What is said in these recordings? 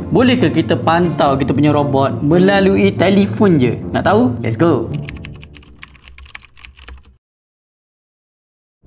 boleh ke kita pantau kita punya robot melalui telefon je? Nak tahu? Let's go!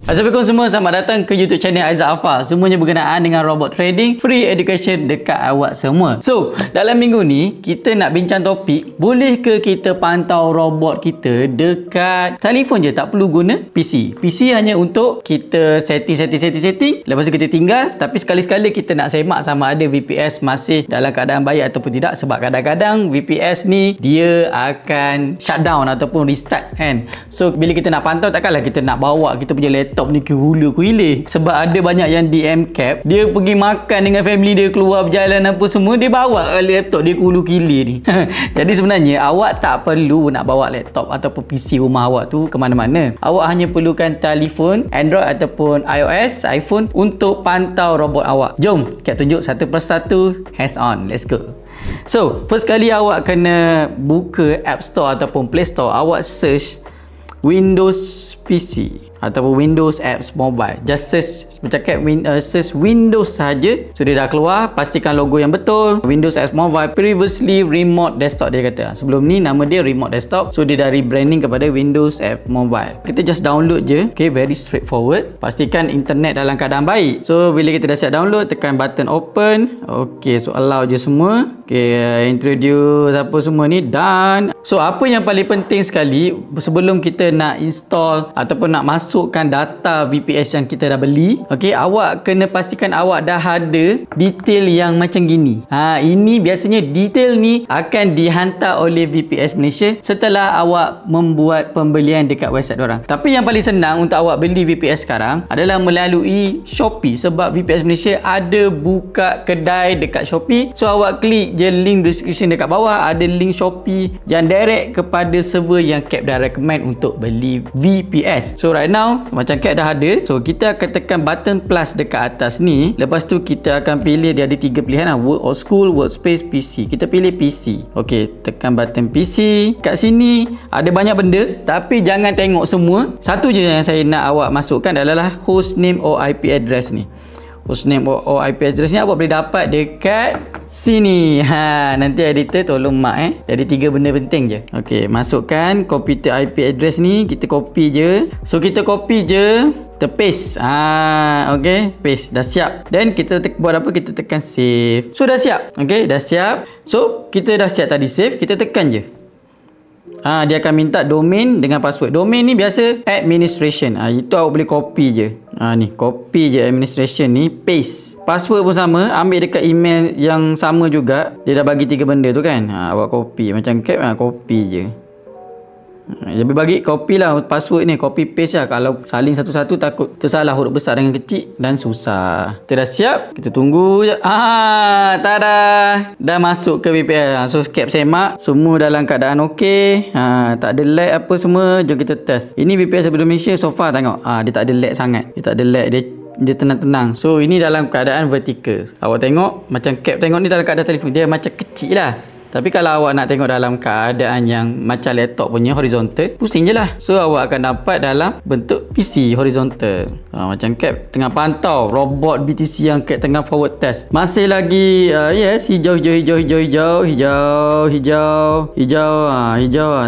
Assalamualaikum semua, selamat datang ke YouTube channel Aizat Afar. Semuanya berkenaan dengan robot trading, free education dekat awak semua. So, dalam minggu ni kita nak bincang topik, boleh ke kita pantau robot kita dekat telefon je, tak perlu guna PC. PC hanya untuk kita setting, lepas tu kita tinggal. Tapi sekali-sekala kita nak semak sama ada VPS masih dalam keadaan baik ataupun tidak, sebab kadang-kadang VPS ni dia akan shutdown ataupun restart kan. So, bila kita nak pantau, takkanlah kita nak bawa kita punya laptop ni ke hulu ke hilir. Sebab ada banyak yang DM cap, dia pergi makan dengan family dia, keluar berjalan apa semua, dia bawa laptop dia ke hulu ke hilir ni. Jadi sebenarnya awak tak perlu nak bawa laptop ataupun PC rumah awak tu ke mana-mana. Awak hanya perlukan telefon Android ataupun iOS, iPhone untuk pantau robot awak. Jom kita tunjuk satu persatu, hands on, let's go. So first kali awak kena buka App Store ataupun Play Store, awak search Windows PC ataupun Windows Apps Mobile. Just search, bercakap search Windows saja. So dia dah keluar, pastikan logo yang betul. Windows Apps Mobile, previously Remote Desktop dia kata. Sebelum ni nama dia Remote Desktop. So dia dah rebranding kepada Windows Apps Mobile. Kita just download je. Okay, very straightforward. Pastikan internet dalam keadaan baik. So bila kita dah siap download, tekan button open. Okay, so allow je semua. Okay, introduce apa semua ni, done. So apa yang paling penting sekali sebelum kita nak install ataupun nak masukkan data VPS yang kita dah beli, okey, awak kena pastikan awak dah ada detail yang macam gini. Ini biasanya detail ni akan dihantar oleh VPS Malaysia setelah awak membuat pembelian dekat website diorang. Tapi yang paling senang untuk awak beli VPS sekarang adalah melalui Shopee, sebab VPS Malaysia ada buka kedai dekat Shopee. So awak klik je link description dekat bawah, ada link Shopee yang direct kepada server yang Cap dah recommend untuk beli VPS. So right now macam Cap dah ada, so kita akan tekan button plus dekat atas ni. Lepas tu kita akan pilih, dia ada 3 pilihan, work or school, workspace, PC. Kita pilih PC. ok, tekan button PC. Kat sini ada banyak benda, tapi jangan tengok semua. Satu je yang saya nak awak masukkan adalah hostname or IP address ni. Hostname or IP address ni awak boleh dapat dekat sini. Nanti editor tolong mark Jadi 3 benda penting je. Okey, masukkan computer IP address ni, kita copy je. So kita copy je, kita paste. Okey, paste. Dah siap. Dan kita buat apa? Kita tekan save. So dah siap. Okey, dah siap. So kita dah siap tadi save, kita tekan je. Dia akan minta domain dengan password. Domain ni biasa administration. Itu awak boleh copy je. Ni copy je administration ni, paste. Password pun sama, ambil dekat email yang sama juga. Dia dah bagi 3 benda tu kan. Awak copy macam Cap, copy je. Lebih bagi copy lah password ni, copy paste lah. Kalau saling satu-satu takut tersalah huruf besar dengan kecil dan susah. Kita dah siap, kita tunggu je. Tada, dah masuk ke VPS. So Cap semak, semua dalam keadaan okey. Tak ada lag apa semua. Jom kita test. Ini VPS sebelum Malaysia, so far tengok. Dia tak ada lag sangat. Dia tak ada lag, dia tenang-tenang. So ini dalam keadaan vertical. Awak tengok, macam Cap tengok ni dalam keadaan telefon, dia macam kecil lah. Tapi kalau awak nak tengok dalam keadaan yang macam laptop punya horizontal, pusing je lah. So awak akan dapat dalam bentuk PC horizontal. Macam Cap tengah pantau robot BTC yang Cap tengah forward test. Masih lagi yes, hijau.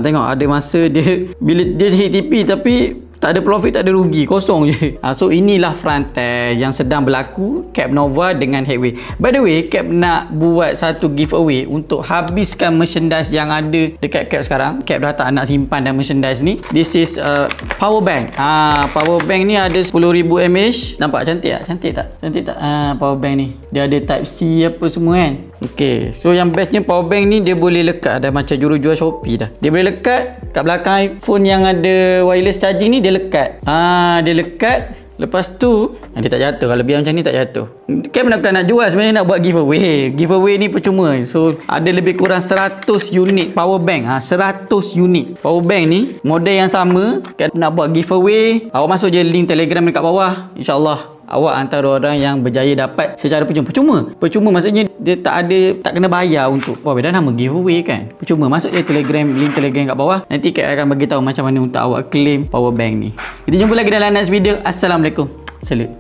Tengok ada masa dia bila dia hit TP tapi tak ada profit, tak ada rugi, kosong je. So inilah front test yang sedang berlaku Cap Nova dengan Headway. By the way, Cap nak buat satu giveaway untuk habiskan merchandise yang ada dekat Cap sekarang. Cap dah tak nak simpan dan merchandise ni. This is power bank. Power bank ni ada 10,000 mAh. Nampak cantik tak? Cantik tak? Power bank ni. Dia ada type C apa semua kan. Okay, so yang bestnya power bank ni dia boleh lekat. Dah macam jual Shopee dah. Dia boleh lekat kat belakang iPhone yang ada wireless charging ni, dia lekat. Dia lekat. Lepas tu dia tak jatuh. Kalau biar macam ni tak jatuh. Kan bukan nak jual, sebenarnya nak buat giveaway. Giveaway ni percuma. So ada lebih kurang 100 unit power bank. 100 unit power bank ni, model yang sama. Kan nak buat giveaway, awak masuk je link Telegram dekat bawah. InsyaAllah awak antara orang yang berjaya dapat secara percuma maksudnya dia tak kena bayar untuk dah nama giveaway kan. Percuma. Masuk je Telegram, link Telegram kat bawah. Nanti Cap akan bagi tahu macam mana untuk awak claim power bank ni. Kita jumpa lagi dalam next video. Assalamualaikum. Salut.